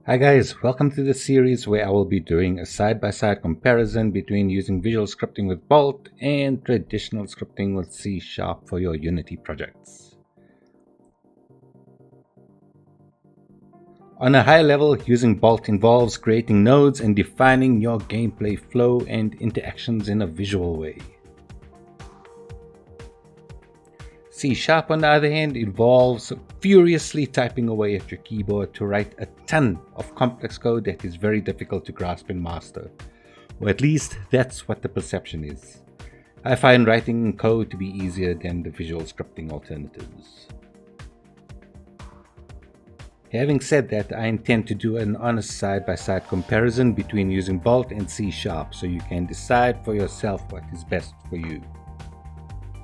Hi guys, welcome to the series where I will be doing a side-by-side comparison between using visual scripting with Bolt and traditional scripting with C# for your Unity projects. On a high level, using Bolt involves creating nodes and defining your gameplay flow and interactions in a visual way. C# on the other hand involves furiously typing away at your keyboard to write a ton of complex code that is very difficult to grasp and master, or at least that's what the perception is. I find writing code to be easier than the visual scripting alternatives. Having said that, I intend to do an honest side-by-side comparison between using Bolt and C# so you can decide for yourself what is best for you.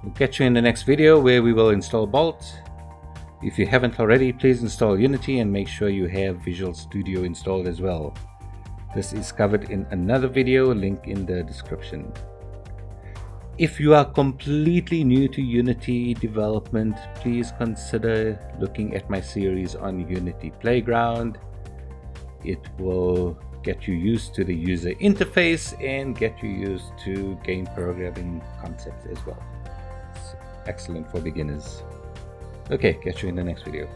We'll catch you in the next video where we will install Bolt. If you haven't already, please install Unity and make sure you have Visual Studio installed as well. This is covered in another video, link in the description. If you are completely new to Unity development, please consider looking at my series on Unity Playground. It will get you used to the user interface and get you used to game programming concepts as well. It's excellent for beginners. Okay, catch you in the next video.